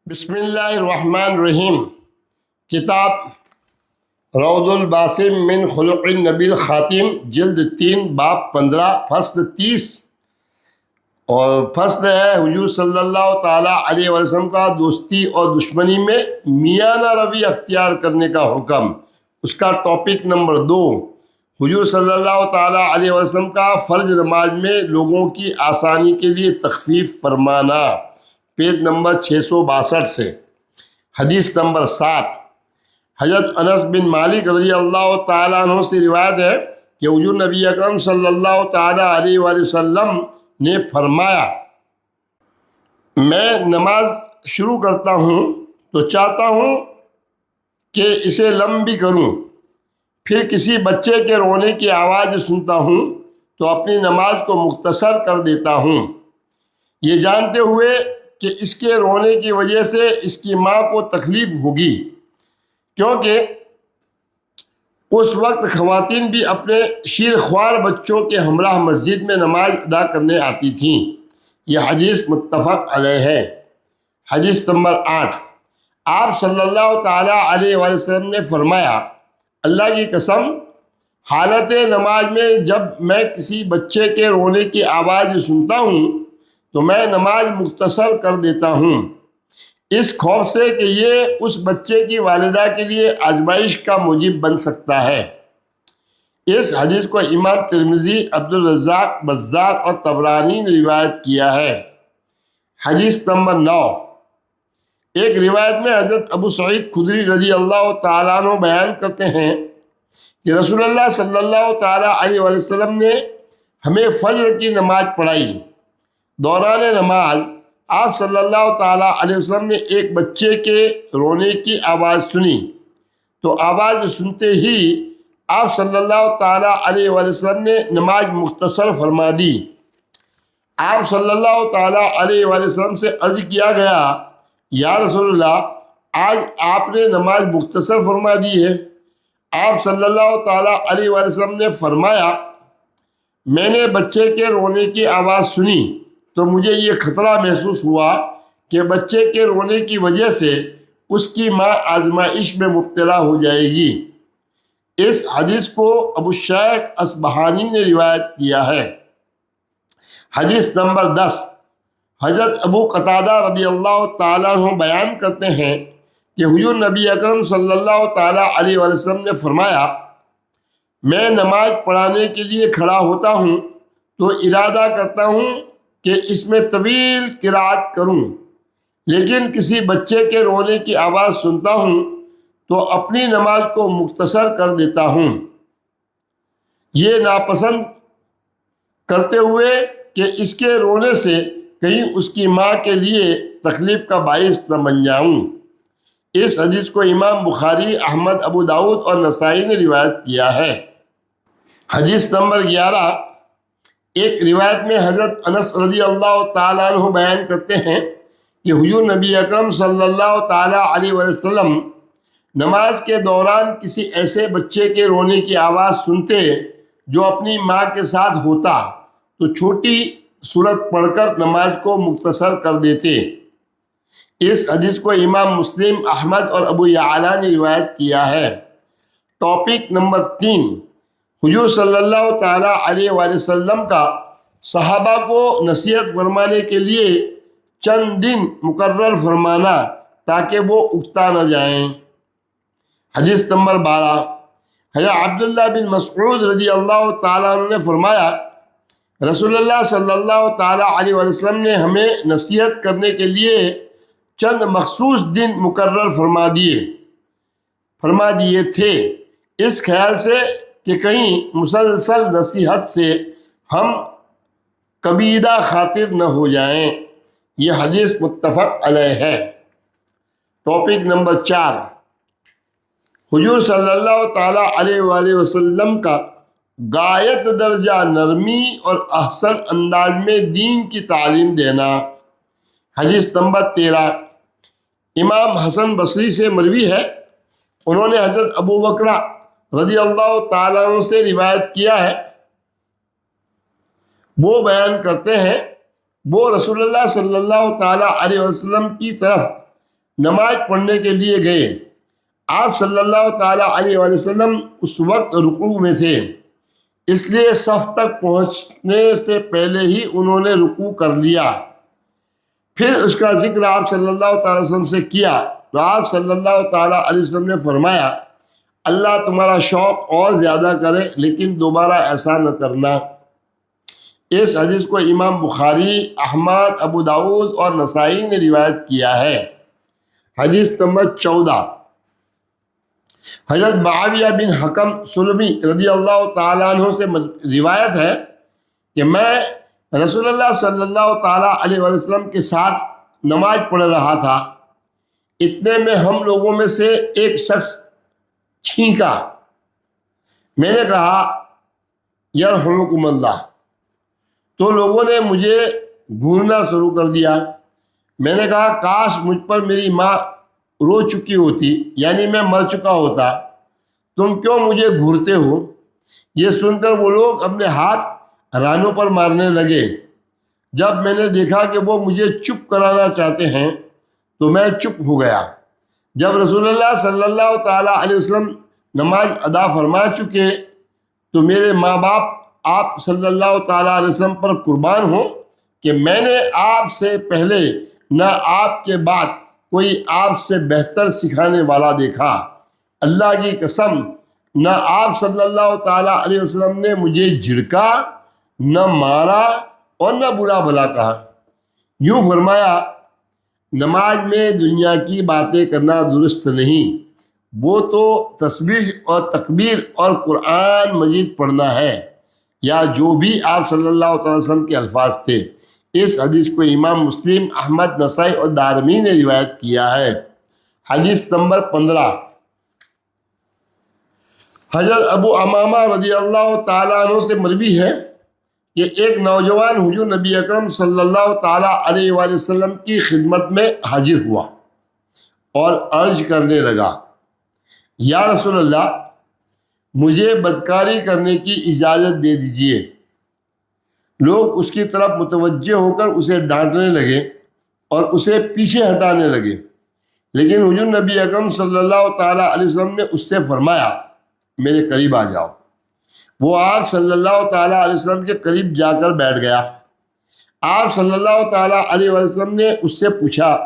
بسم اللہ الرحمن الرحیم۔ کتاب روض الباسم من خلق النبی الخاتم، جلد 3، باب 15، فصل 30، اور فصل ہے حضور صلی اللہ تعالیٰ علیہ وسلم کا دوستی اور دشمنی میں میانہ روی اختیار کرنے کا حکم۔ اس کا ٹاپک نمبر 2، حضور صلی اللہ تعالیٰ علیہ وسلم کا فرض نماز میں لوگوں کی آسانی کے لیے تخفیف فرمانا، پیج نمبر 662 سے۔ حدیث نمبر 7، حضرت انس بن مالک رضی اللہ تعالیٰ عنہ سے روایت ہے کہ حضور نبی اکرم صلی اللہ تعالیٰ علیہ وآلہ وسلم نے فرمایا، میں نماز شروع کرتا ہوں تو چاہتا ہوں کہ اسے لمبی کروں، پھر کسی بچے کے رونے کی آواز سنتا ہوں تو اپنی نماز کو مختصر کر دیتا ہوں، یہ جانتے ہوئے کہ اس کے رونے کی وجہ سے اس کی ماں کو تکلیف ہوگی، کیونکہ اس وقت خواتین بھی اپنے شیرخوار بچوں کے ہمراہ مسجد میں نماز ادا کرنے آتی تھیں۔ یہ حدیث متفق علیہ ہے۔ حدیث نمبر 8، آپ صلی اللہ تعالیٰ علیہ وآلہ وسلم نے فرمایا، اللہ کی قسم، حالت نماز میں جب میں کسی بچے کے رونے کی آواز سنتا ہوں تو میں نماز مختصر کر دیتا ہوں، اس خوف سے کہ یہ اس بچے کی والدہ کے لیے آزمائش کا موجب بن سکتا ہے۔ اس حدیث کو امام ترمذی، عبدالرزاق، بزار اور طبرانی نے روایت کیا ہے۔ حدیث نمبر 9، ایک روایت میں حضرت ابو سعید خدری رضی اللہ تعالیٰ عنہ بیان کرتے ہیں کہ رسول اللہ صلی اللہ تعالیٰ علیہ وآلہ وسلم نے ہمیں فجر کی نماز پڑھائی۔ دوران نماز آپ صلی اللہ تعالیٰ علیہ وسلم نے ایک بچے کے رونے کی آواز سنی تو آواز سنتے ہی آپ صلی اللہ تعالیٰ علیہ وآلہ وسلم نے نماز مختصر فرما دی۔ آپ صلی اللہ تعالیٰ علیہ وآلہ وسلم سے عرض کیا گیا، یا رسول اللہ، آج آپ نے نماز مختصر فرما دی ہے۔ آپ صلی اللہ تعالیٰ علیہ وآلہ وسلم نے فرمایا، میں نے بچے کے رونے کی آواز سنی تو مجھے یہ خطرہ محسوس ہوا کہ بچے کے رونے کی وجہ سے اس کی ماں آزمائش میں مبتلا ہو جائے گی۔ اس حدیث کو ابو شیخ اصبہانی نے روایت کیا ہے۔ حدیث نمبر 10، حضرت ابو قتادہ رضی اللہ تعالیٰ عنہ بیان کرتے ہیں کہ حضور نبی اکرم صلی اللہ تعالیٰ علیہ وآلہ وسلم نے فرمایا، میں نماز پڑھانے کے لیے کھڑا ہوتا ہوں تو ارادہ کرتا ہوں کہ اس میں طویل قرات کروں، لیکن کسی بچے کے رونے کی آواز سنتا ہوں تو اپنی نماز کو مختصر کر دیتا ہوں، یہ ناپسند کرتے ہوئے کہ اس کے رونے سے کہیں اس کی ماں کے لیے تکلیف کا باعث نہ بن جاؤں۔ اس حدیث کو امام بخاری، احمد، ابو داؤد اور نسائی نے روایت کیا ہے۔ حدیث نمبر 11، ایک روایت میں حضرت انس رضی اللہ تعالیٰ عنہ بیان کرتے ہیں کہ حضور نبی اکرم صلی اللہ تعالیٰ علیہ وسلم نماز کے دوران کسی ایسے بچے کے رونے کی آواز سنتے جو اپنی ماں کے ساتھ ہوتا تو چھوٹی سورت پڑھ کر نماز کو مختصر کر دیتے۔ اس حدیث کو امام مسلم، احمد اور ابو یعلا نے روایت کیا ہے۔ ٹاپک نمبر 3، حضور صلی اللہ تعالیٰ علیہ وآلہ وسلم کا صحابہ کو نصیحت فرمانے کے لیے چند دن مقرر فرمانا تاکہ وہ اکتا نہ جائیں۔ حدیث نمبر 12، حضرت عبداللہ بن مسعود رضی اللہ تعالیٰ عنہ نے فرمایا، رسول اللہ صلی اللہ تعالیٰ علیہ وآلہ وسلم نے ہمیں نصیحت کرنے کے لیے چند مخصوص دن مقرر فرما دیے تھے، اس خیال سے کہ کہیں مسلسل نصیحت سے ہم کبیدہ خاطر نہ ہو جائیں۔ یہ حدیث متفق علیہ ہے۔ ٹاپک نمبر 4، حضور صلی اللہ تعالیٰ علیہ وآلہ وسلم کا غایت درجہ نرمی اور احسن انداز میں دین کی تعلیم دینا۔ حدیث نمبر 13، امام حسن بصری سے مروی ہے، انہوں نے حضرت ابو بکر رضی اللہ تعالیٰ عنہ سے روایت کیا ہے، وہ بیان کرتے ہیں، وہ رسول اللہ صلی اللہ تعالیٰ علیہ وسلم کی طرف نماز پڑھنے کے لیے گئے۔ آپ صلی اللہ تعالیٰ علیہ وآلہ وسلم اس وقت رکوع میں تھے، اس لیے صف تک پہنچنے سے پہلے ہی انہوں نے رکوع کر لیا۔ پھر اس کا ذکر آپ صلی اللہ تعالیٰ علیہ وسلم سے کیا تو آپ صلی اللہ تعالیٰ علیہ وسلم نے فرمایا، اللہ تمہارا شوق اور زیادہ کرے لیکن دوبارہ ایسا نہ کرنا۔ اس حدیث کو امام بخاری، احمد، ابو داؤد اور نسائی نے روایت کیا ہے۔ حدیث نمبر 14۔ حضرت معاویہ بن حکم سلمی رضی اللہ تعالیٰ عنہ سے روایت ہے کہ میں رسول اللہ صلی اللہ تعالیٰ علیہ وسلم کے ساتھ نماز پڑھ رہا تھا، اتنے میں ہم لوگوں میں سے ایک شخص چھینکا۔ میں نے کہا یرحمکم اللہ، تو لوگوں نے مجھے گھورنا شروع کر دیا۔ میں نے کہا کاش مجھ پر میری ماں رو چکی ہوتی، یعنی میں مر چکا ہوتا، تم کیوں مجھے گھورتے ہو؟ یہ سن کر وہ لوگ اپنے ہاتھ رانوں پر مارنے لگے۔ جب میں نے دیکھا کہ وہ مجھے چپ کرانا چاہتے ہیں تو میں چپ ہو گیا۔ جب رسول اللہ صلی اللہ تعالیٰ علیہ وسلم نماز ادا فرما چکے تو میرے ماں باپ آپ صلی اللہ تعالیٰ علیہ وسلم پر قربان ہوں کہ میں نے آپ سے پہلے نہ آپ کے بعد کوئی آپ سے بہتر سکھانے والا دیکھا۔ اللہ کی قسم، نہ آپ صلی اللہ تعالیٰ علیہ وسلم نے مجھے جھڑکا، نہ مارا اور نہ برا بھلا کہا۔ یوں فرمایا نماز میں دنیا کی باتیں کرنا درست نہیں، وہ تو تسبیح اور تکبیر اور قرآن مجید پڑھنا ہے، یا جو بھی آپ صلی اللہ تعالی وسلم کے الفاظ تھے۔ اس حدیث کو امام مسلم، احمد، نسائی اور دارمی نے روایت کیا ہے۔ حدیث نمبر 15۔ حضرت ابو امامہ رضی اللہ تعالیٰ عنہ سے مروی ہے کہ ایک نوجوان حضور نبی اکرم صلی اللہ تعالیٰ علیہ وآلہ وسلم کی خدمت میں حاضر ہوا اور عرض کرنے لگا، یا رسول اللہ، مجھے بدکاری کرنے کی اجازت دے دیجئے۔ لوگ اس کی طرف متوجہ ہو کر اسے ڈانٹنے لگے اور اسے پیچھے ہٹانے لگے، لیکن حضور نبی اکرم صلی اللہ تعالیٰ علیہ وسلم نے اس سے فرمایا، میرے قریب آ جاؤ۔ وہ آپ صلی اللہ تعالیٰ علیہ وسلم کے قریب جا کر بیٹھ گیا۔ آپ صلی اللہ تعالیٰ علیہ وسلم نے اس سے پوچھا،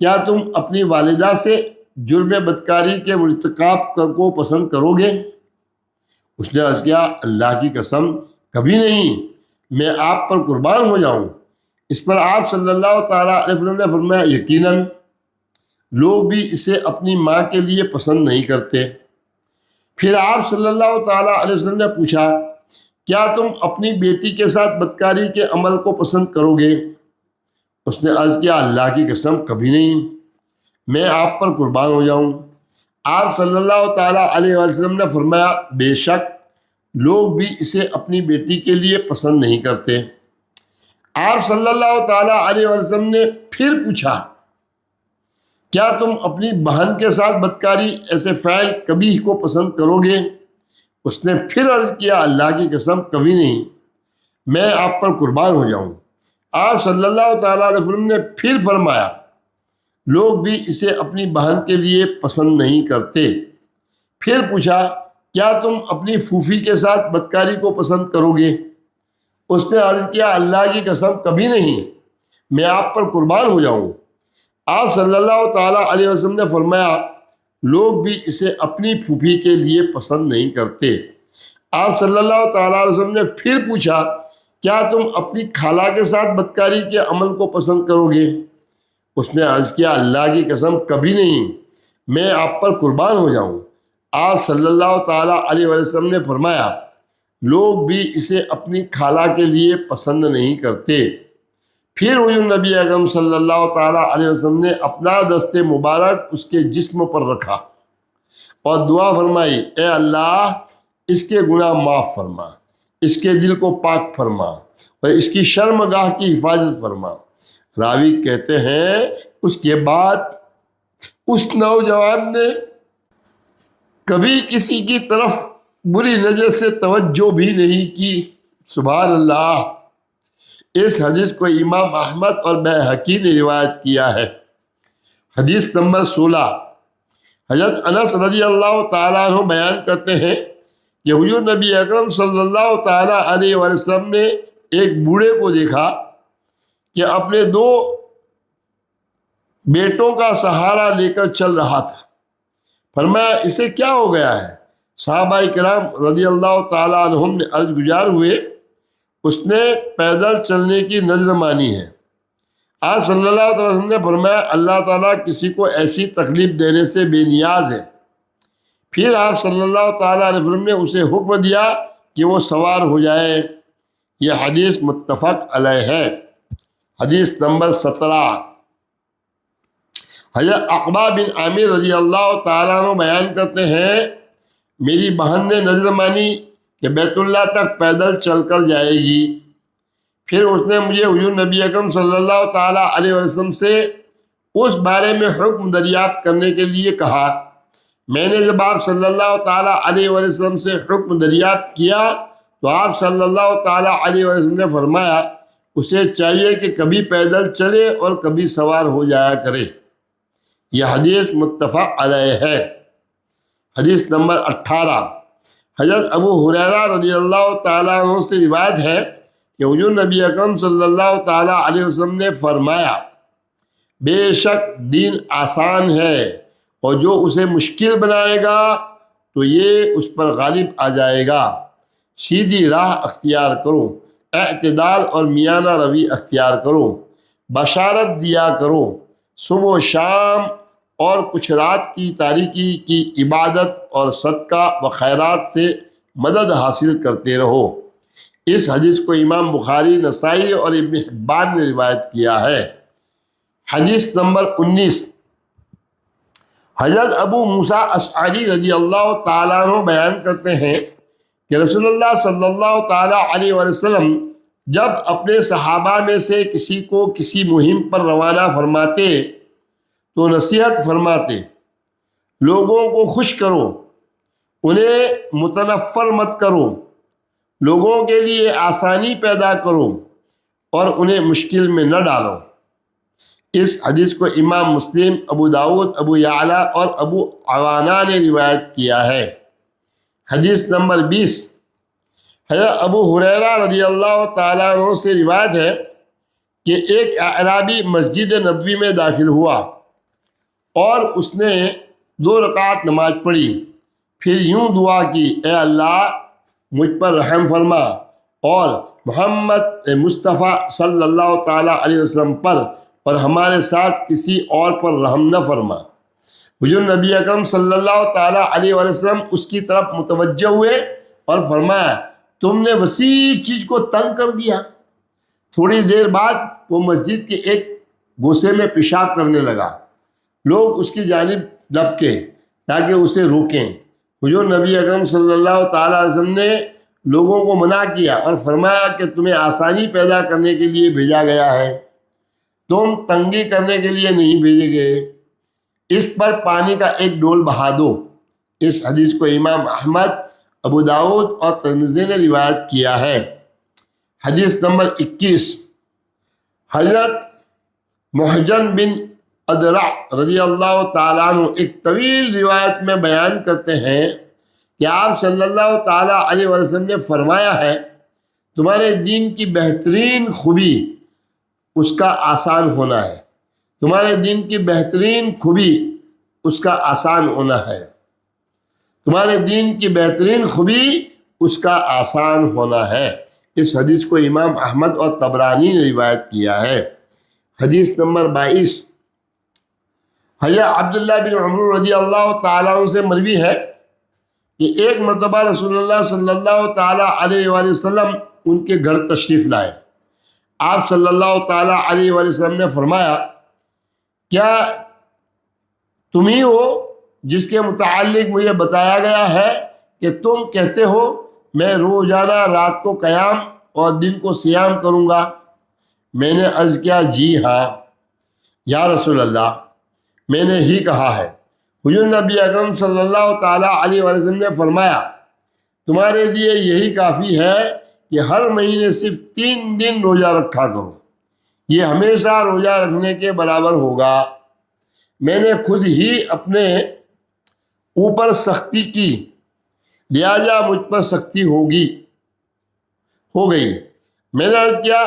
کیا تم اپنی والدہ سے جرم بدکاری کے مرتکاب کو پسند کرو گے؟ اس نے عرض کیا، اللہ کی قسم کبھی نہیں، میں آپ پر قربان ہو جاؤں۔ اس پر آپ صلی اللہ تعالیٰ علیہ وسلم نے فرمایا، یقیناً لوگ بھی اسے اپنی ماں کے لیے پسند نہیں کرتے۔ پھر آپ صلی اللہ تعالیٰ علیہ وسلم نے پوچھا، کیا تم اپنی بیٹی کے ساتھ بدکاری کے عمل کو پسند کرو گے؟ اس نے عرض کیا، اللہ کی قسم کبھی نہیں، میں آپ پر قربان ہو جاؤں۔ آپ صلی اللہ تعالیٰ علیہ وسلم نے فرمایا، بے شک لوگ بھی اسے اپنی بیٹی کے لیے پسند نہیں کرتے۔ آپ صلی اللہ تعالیٰ علیہ وسلم نے پھر پوچھا، کیا تم اپنی بہن کے ساتھ بدکاری ایسے فعل کبھی کو پسند کرو گے؟ اس نے پھر عرض کیا، اللہ کی قسم کبھی نہیں، میں آپ پر قربان ہو جاؤں۔ آپ صلی اللہ تعالیٰ علیہ وسلم نے پھر فرمایا، لوگ بھی اسے اپنی بہن کے لیے پسند نہیں کرتے۔ پھر پوچھا، کیا تم اپنی پھوپھی کے ساتھ بدکاری کو پسند کرو گے؟ اس نے عرض کیا، اللہ کی قسم کبھی نہیں، میں آپ پر قربان ہو جاؤں۔ آپ صلی اللہ تعالیٰ علیہ وسلم نے فرمایا، لوگ بھی اسے اپنی پھوپھی کے لیے پسند نہیں کرتے۔ آپ صلی اللہ تعالیٰ علیہ وسلم نے پھر پوچھا، کیا تم اپنی خالہ کے ساتھ بدکاری کے عمل کو پسند کرو گے؟ اس نے عرض کیا، اللہ کی قسم کبھی نہیں، میں آپ پر قربان ہو جاؤں۔ آپ صلی اللہ تعالیٰ علیہ وسلم نے فرمایا، لوگ بھی اسے اپنی خالہ کے لیے پسند نہیں کرتے۔ پھر حضور نبی اکرم صلی اللہ تعالیٰ علیہ وسلم نے اپنا دست مبارک اس کے جسم پر رکھا اور دعا فرمائی، اے اللہ، اس کے گناہ معاف فرما، اس کے دل کو پاک فرما اور اس کی شرمگاہ کی حفاظت فرما۔ راوی کہتے ہیں، اس کے بعد اس نوجوان نے کبھی کسی کی طرف بری نظر سے توجہ بھی نہیں کی۔ سبحان اللہ۔ اس حدیث کو امام احمد اور بیہقی نے روایت کیا ہے۔ حدیث نمبر 16، حضرت انس رضی اللہ تعالیٰ عنہ بیان کرتے ہیں کہ حضور نبی اکرم صلی اللہ تعالیٰ علیہ وسلم نے ایک بوڑھے کو دیکھا کہ اپنے 2 بیٹوں کا سہارا لے کر چل رہا تھا۔ فرمایا اسے کیا ہو گیا ہے؟ صحابہ کرام رضی اللہ تعالیٰ عنہم نے عرض گزار ہوئے اس نے پیدل چلنے کی نذر مانی ہے۔ آپ صلی اللہ علیہ وسلم نے فرمایا اللہ تعالیٰ کسی کو ایسی تکلیف دینے سے بے نیاز ہے۔ پھر آپ صلی اللہ تعالیٰ علیہ وسلم نے اسے حکم دیا کہ وہ سوار ہو جائے۔ یہ حدیث متفق علیہ ہے۔ حدیث نمبر 17، حضرت عقبہ بن عامر رضی اللہ تعالیٰ عنہ بیان کرتے ہیں میری بہن نے نذر مانی کہ بیت اللہ تک پیدل چل کر جائے گی۔ پھر اس نے مجھے حضور نبی اکرم صلی اللہ تعالیٰ علیہ وسلم سے اس بارے میں حکم دریافت کرنے کے لیے کہا۔ میں نے جب آپ صلی اللہ تعالیٰ علیہ وسلم سے حکم دریافت کیا تو آپ صلی اللہ تعالیٰ علیہ وسلم نے فرمایا اسے چاہیے کہ کبھی پیدل چلے اور کبھی سوار ہو جایا کرے۔ یہ حدیث متفق علیہ ہے۔ حدیث نمبر 18، حضرت ابو ہریرہ رضی اللہ تعالیٰ عنہ سے روایت ہے کہ حضور نبی اکرم صلی اللہ تعالیٰ علیہ وسلم نے فرمایا بے شک دین آسان ہے اور جو اسے مشکل بنائے گا تو یہ اس پر غالب آ جائے گا۔ سیدھی راہ اختیار کرو، اعتدال اور میانہ روی اختیار کرو، بشارت دیا کرو، صبح و شام اور کچھ رات کی تاریکی کی عبادت اور صدقہ و خیرات سے مدد حاصل کرتے رہو۔ اس حدیث کو امام بخاری، نسائی اور ابن حبان نے روایت کیا ہے۔ حدیث نمبر 19، حضرت ابو موسیٰ اشعری رضی اللہ تعالیٰ عنہ بیان کرتے ہیں کہ رسول اللہ صلی اللہ تعالیٰ علیہ وسلم جب اپنے صحابہ میں سے کسی کو کسی مہم پر روانہ فرماتے تو نصیحت فرماتے، لوگوں کو خوش کرو، انہیں متنفر مت کرو، لوگوں کے لیے آسانی پیدا کرو اور انہیں مشکل میں نہ ڈالو۔ اس حدیث کو امام مسلم، ابو داؤد، ابو یعلا اور ابو عوانہ نے روایت کیا ہے۔ حدیث نمبر 20، حضرت ابو ہریرہ رضی اللہ تعالیٰ عنہ سے روایت ہے کہ ایک اعرابی مسجد نبوی میں داخل ہوا اور اس نے 2 رکعت نماز پڑھی، پھر یوں دعا کی، اے اللہ مجھ پر رحم فرما اور محمد مصطفیٰ صلی اللہ تعالیٰ علیہ وسلم پر اور ہمارے ساتھ کسی اور پر رحم نہ فرما۔ حضور نبی اکرم صلی اللہ تعالیٰ علیہ وسلم اس کی طرف متوجہ ہوئے اور فرمایا تم نے وسیع چیز کو تنگ کر دیا۔ تھوڑی دیر بعد وہ مسجد کے ایک گوشے میں پیشاب کرنے لگا۔ لوگ اس کی جانب دبکے تاکہ اسے روکیں۔ حضور نبی اکرم صلی اللہ تعالیٰ علیہ وسلم نے لوگوں کو منع کیا اور فرمایا کہ تمہیں آسانی پیدا کرنے کے لیے بھیجا گیا ہے، تم تنگی کرنے کے لیے نہیں بھیجے گئے۔ اس پر پانی کا ایک ڈول بہا دو۔ اس حدیث کو امام احمد، ابو داؤد اور ترمذی نے روایت کیا ہے۔ حدیث نمبر 21، حضرت محجن بن ادرع رضی اللہ تعالیٰ عنہ ایک طویل روایت میں بیان کرتے ہیں کہ آپ صلی اللہ تعالیٰ علیہ وسلم نے فرمایا ہے تمہارے دین کی بہترین خوبی اس کا آسان ہونا ہے، تمہارے دین کی بہترین خوبی اس کا آسان ہونا ہے، تمہارے دین کی بہترین خوبی اس کا آسان ہونا ہے۔ اس حدیث کو امام احمد اور طبرانی نے روایت کیا ہے۔ حدیث نمبر 22، حضرت عبداللہ بن عمر رضی اللہ تعالیٰ عنہ سے مروی ہے کہ ایک مرتبہ رسول اللہ صلی اللہ تعالیٰ علیہ وآلہ وسلم ان کے گھر تشریف لائے۔ آپ صلی اللہ تعالیٰ علیہ وآلہ وسلم نے فرمایا کیا تم ہی ہو جس کے متعلق مجھے بتایا گیا ہے کہ تم کہتے ہو میں روزانہ رات کو قیام اور دن کو صیام کروں گا؟ میں نے عرض کیا جی ہاں یا رسول اللہ، میں نے ہی کہا ہے۔ حضور نبی اکرم صلی اللہ تعالیٰ علیہ وسلم نے فرمایا تمہارے لیے یہی کافی ہے کہ ہر مہینے صرف 3 دن روزہ رکھا کرو، یہ ہمیشہ روزہ رکھنے کے برابر ہوگا۔ میں نے خود ہی اپنے اوپر سختی کی، لہذا مجھ پر سختی ہو گئی۔ میں نے عرض کیا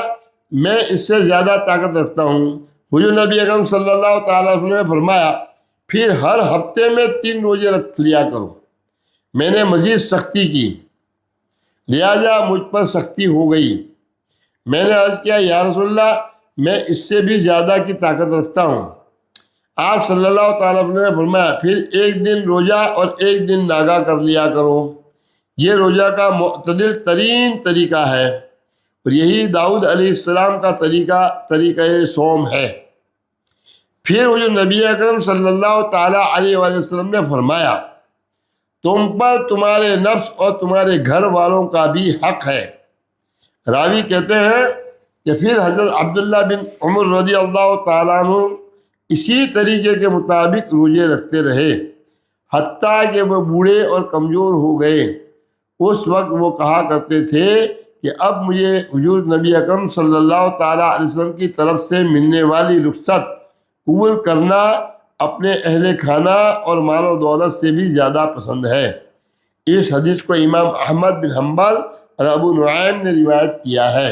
میں اس سے زیادہ طاقت رکھتا ہوں۔ حضور نبی اکرم صلی اللہ تعالیٰ علیہ وسلم نے فرمایا پھر ہر ہفتے میں 3 روزے رکھ لیا کرو۔ میں نے مزید سختی کی، لہذا مجھ پر سختی ہو گئی۔ میں نے عرض کیا یا رسول اللہ میں اس سے بھی زیادہ کی طاقت رکھتا ہوں۔ آپ صلی اللہ تعالیٰ علیہ وسلم نے فرمایا پھر 1 دن روزہ اور 1 دن ناگا کر لیا کرو، یہ روزہ کا معتدل ترین طریقہ ہے، اور یہی داؤد علیہ السلام کا طریقہ صوم ہے۔ پھر حضور نبی اکرم صلی اللہ تعالیٰ علیہ وآلہ وسلم نے فرمایا تم پر تمہارے نفس اور تمہارے گھر والوں کا بھی حق ہے۔ راوی کہتے ہیں کہ پھر حضرت عبداللہ بن عمر رضی اللہ تعالیٰ عنہ اسی طریقے کے مطابق روزے رکھتے رہے حتیٰ کہ وہ بوڑھے اور کمزور ہو گئے۔ اس وقت وہ کہا کرتے تھے کہ اب مجھے حضور نبی اکرم صلی اللہ تعالیٰ علیہ وسلم کی طرف سے ملنے والی رخصت قبول کرنا اپنے اہل خانہ اور مال و دولت سے بھی زیادہ پسند ہے۔ اس حدیث کو امام احمد بن حنبل اور ابو نعیم نے روایت کیا ہے۔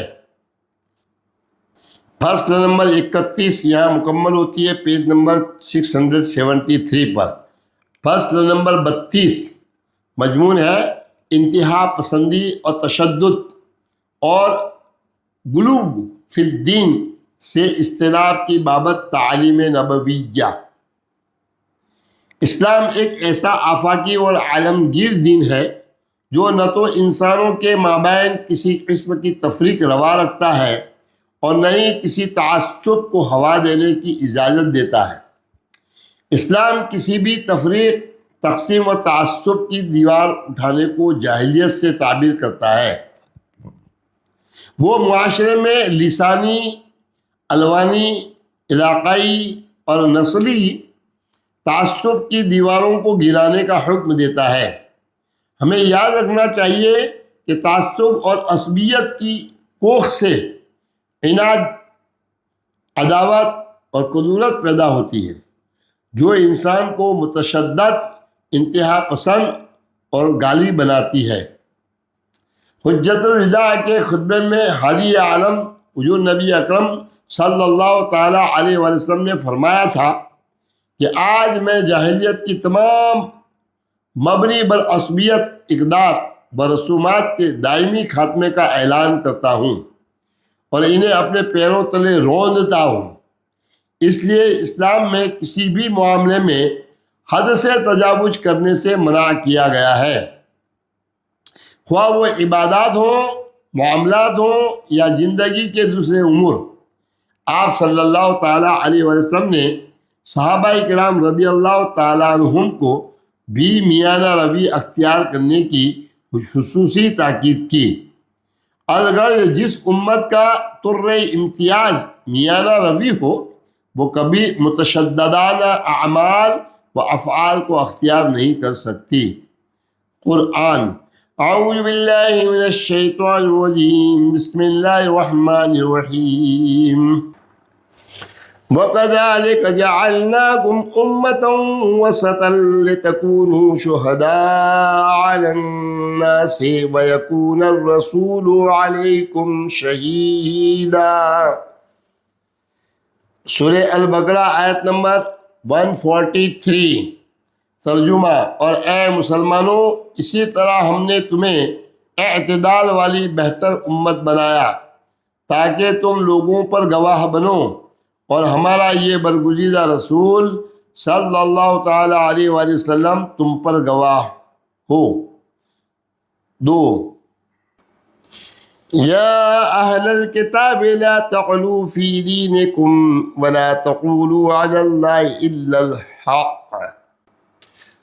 فصل نمبر 31 یہاں مکمل ہوتی ہے پیج نمبر 673 پر۔ فصل نمبر 32 مضمون ہے انتہا پسندی اور تشدد اور غلو فی الدین سے اجتناب کی بابت تعلیم نبویہ۔ اسلام ایک ایسا آفاقی اور عالمگیر دین ہے جو نہ تو انسانوں کے مابین کسی قسم کی تفریق روا رکھتا ہے اور نہ ہی کسی تعصب کو ہوا دینے کی اجازت دیتا ہے۔ اسلام کسی بھی تفریق، تقسیم و تعصب کی دیوار اٹھانے کو جاہلیت سے تعبیر کرتا ہے۔ وہ معاشرے میں لسانی، الوانی، علاقائی اور نسلی تعصب کی دیواروں کو گرانے کا حکم دیتا ہے۔ ہمیں یاد رکھنا چاہیے کہ تعصب اور عصبیت کی کوکھ سے عناد، عداوت اور کدورت پیدا ہوتی ہے جو انسان کو متشدد، انتہا پسند اور غالی بناتی ہے۔ حجت الوداع کے خطبے میں ہادی عالم حضور نبی اکرم صلی اللہ تعالیٰ علیہ وآلہ وسلم نے فرمایا تھا کہ آج میں جاہلیت کی تمام مبنی بر عصبیت اقدار برسومات کے دائمی خاتمے کا اعلان کرتا ہوں اور انہیں اپنے پیروں تلے روندتا ہوں۔ اس لیے اسلام میں کسی بھی معاملے میں حد سے تجاوز کرنے سے منع کیا گیا ہے، خواہ وہ عبادات ہوں، معاملات ہوں یا زندگی کے دوسرے امور۔ آپ صلی اللہ تعالیٰ علیہ وسلم نے صحابہ کرام رضی اللہ تعالیٰ عنہم کو بھی میانہ روی اختیار کرنے کی خصوصی تاکید کی۔ الغرض جس امت کا طر امتیاز میانہ روی ہو وہ کبھی متشددانہ اعمال و افعال کو اختیار نہیں کر سکتی۔ قرآن۔ اعوذ باللہ من الشیطان الرجیم، بسم اللہ الرحمن الرحیم۔ وَكَذَلِكَ جَعَلْنَاكُمْ أُمَّةً وَسَطًا لِتَكُونُوا شُهَدَاءَ عَلَى النَّاسِ وَيَكُونَ الرَّسُولُ عَلَيْكُمْ شَهِيدًا۔ سورہ البقرہ آیت نمبر 143۔ ترجمہ۔ اور اے مسلمانوں اسی طرح ہم نے تمہیں اعتدال والی بہتر امت بنایا تاکہ تم لوگوں پر گواہ بنو اور ہمارا یہ برگزیدہ رسول صلی اللہ تعالیٰ علیہ وآلہ وسلم تم پر گواہ ہو۔ 2 یا اہل الکتاب لا تغلوا فی دینکم ولا تقولوا علی اللہ الا الحق۔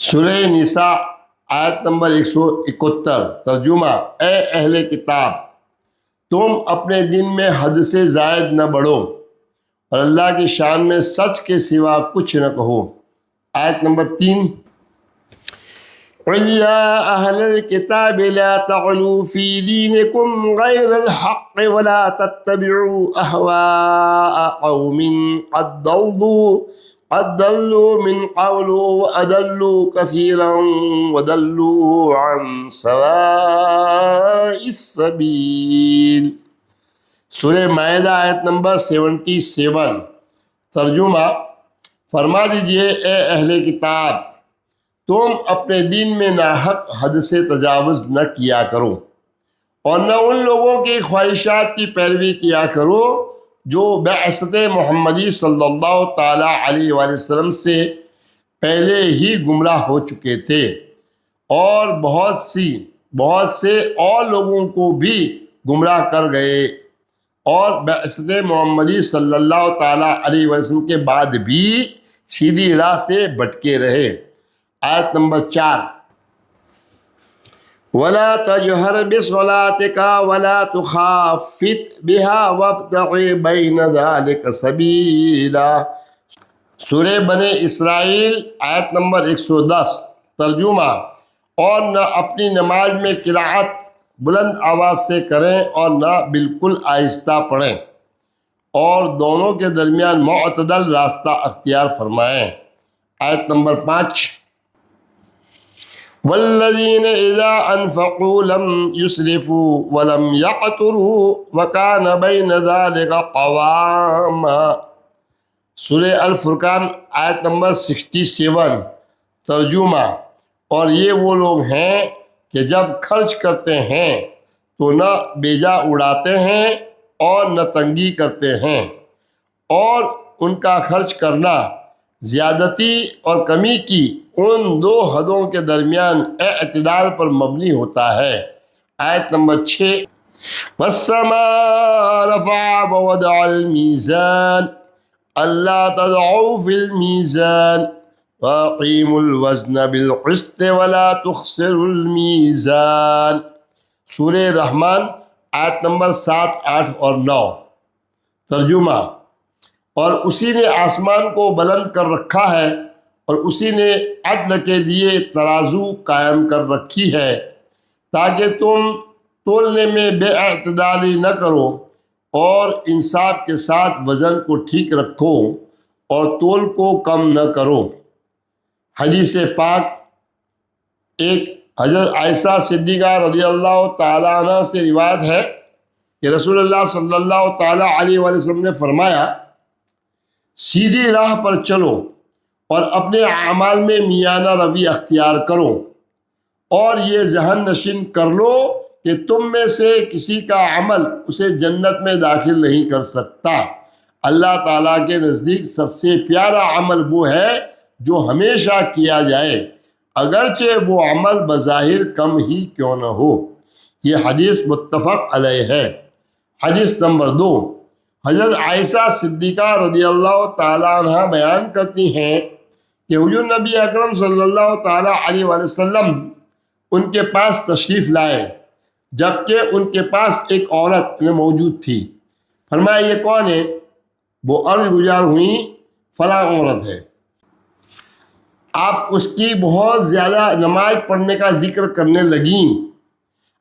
سورہ نساء آیت نمبر 171۔ ترجمہ۔ اے اہل کتاب تم اپنے دین میں حد سے زائد نہ بڑھو اور اللہ کی شان میں سچ کے سوا کچھ نہ کہو۔ آیت نمبر 3۔ قل یا اہل الکتاب لا تغلوا فی دینکم غیر الحق ولا تتبعوا اہواء قوم قد ضلوا اضلوا من قبل واضلوا كثيرا وضلوا عن سواء السبيل۔ سورہ مائدہ آیت نمبر 77۔ ترجمہ، فرما دیجئے اے اہل کتاب، تم اپنے دین میں ناحق حد سے تجاوز نہ کیا کرو اور نہ ان لوگوں کی خواہشات کی پیروی کیا کرو جو بعثت محمدی صلی اللہ تعالیٰ علیہ وآلہ وسلم سے پہلے ہی گمراہ ہو چکے تھے، اور بہت سے اور لوگوں کو بھی گمراہ کر گئے، اور بعثت محمدی صلی اللہ تعالیٰ علیہ وسلم کے بعد بھی سیدھی راہ سے بھٹکے رہے۔ آیت نمبر 4۔ وَلَا تَجْهَرْ بِصَلَاتِكَ وَلَا تُخَافِتْ بِهَا وَابْتَغِ بَيْنَ ذَلِكَ سَبِيلًا۔ سورہ بنی اسرائیل آیت نمبر 110۔ ترجمہ، اور نہ اپنی نماز میں قرأت بلند آواز سے کریں اور نہ بالکل آہستہ پڑھیں، اور دونوں کے درمیان معتدل راستہ اختیار فرمائیں۔ آیت نمبر 5۔ والذین اذا انفقوا لم يسرفوا ولم يقتروا وكان بین ذلك قواما۔ سورہ الفرقان آیت نمبر 67۔ ترجمہ، اور یہ وہ لوگ ہیں کہ جب خرچ کرتے ہیں تو نہ بیجا اڑاتے ہیں اور نہ تنگی کرتے ہیں، اور ان کا خرچ کرنا زیادتی اور کمی کی ان دو حدوں کے درمیان اعتدال پر مبنی ہوتا ہے۔ آیت نمبر 6۔ وَالسَّمَاءَ رَفَعَهَا وَوَضَعَ الْمِيزَانَ أَلَّا تَطْغَوْا فِي الْمِيزَانِ وَأَقِيمُوا الْوَزْنَ بِالْقِسْطِ وَلَا تُخْسِرُوا الْمِيزَانَ۔ سورہ رحمان آیت نمبر 7، 8 اور 9۔ ترجمہ، اور اسی نے آسمان کو بلند کر رکھا ہے اور اسی نے عدل کے لیے ترازو قائم کر رکھی ہے تاکہ تم تولنے میں بے اعتدالی نہ کرو، اور انصاف کے ساتھ وزن کو ٹھیک رکھو اور تول کو کم نہ کرو۔ حدیث پاک ایک حضرت عائشہ صدیقہ رضی اللہ تعالیٰ عنہ سے روایت ہے کہ رسول اللہ صلی اللہ تعالیٰ علیہ وآلہ وسلم نے فرمایا، سیدھی راہ پر چلو اور اپنے اعمال میں میانہ روی اختیار کرو، اور یہ ذہن نشین کر لو کہ تم میں سے کسی کا عمل اسے جنت میں داخل نہیں کر سکتا۔ اللہ تعالیٰ کے نزدیک سب سے پیارا عمل وہ ہے جو ہمیشہ کیا جائے، اگرچہ وہ عمل بظاہر کم ہی کیوں نہ ہو۔ یہ حدیث متفق علیہ ہے۔ حدیث نمبر 2۔ حضرت عائشہ صدیقہ رضی اللہ تعالیٰ عنہ بیان کرتی ہیں کہ حضور نبی اکرم صلی اللہ تعالیٰ علیہ وآلہ وسلم ان کے پاس تشریف لائے جبکہ ان کے پاس ایک عورت موجود تھی۔ فرمایا، یہ کون ہے؟ وہ عرض گزار ہوئیں، فلاں عورت ہے۔ آپ اس کی بہت زیادہ نماز پڑھنے کا ذکر کرنے لگیں۔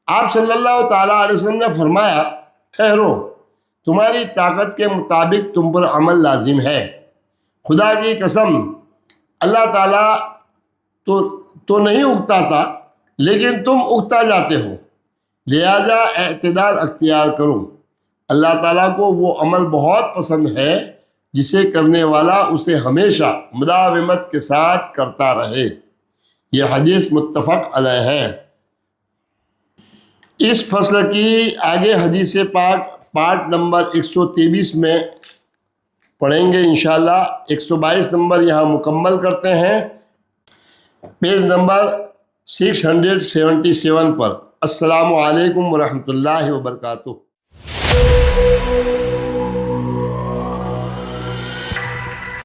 آپ صلی اللہ تعالیٰ علیہ وسلم نے فرمایا، ٹھہرو، تمہاری طاقت کے مطابق تم پر عمل لازم ہے۔ خدا کی قسم، اللہ تعالیٰ تو نہیں اگتاتا، لیکن تم اگتا جاتے ہو، لہذا اعتدال اختیار کرو۔ اللہ تعالیٰ کو وہ عمل بہت پسند ہے جسے کرنے والا اسے ہمیشہ مداومت کے ساتھ کرتا رہے۔ یہ حدیث متفق علیہ ہے۔ اس فصل کی آگے حدیث پاک پارٹ نمبر 123 میں پڑھیں گے انشاءاللہ۔ 122 نمبر یہاں مکمل کرتے ہیں، پیج نمبر 677 پر۔ السلام علیکم ورحمۃ اللہ وبرکاتہ۔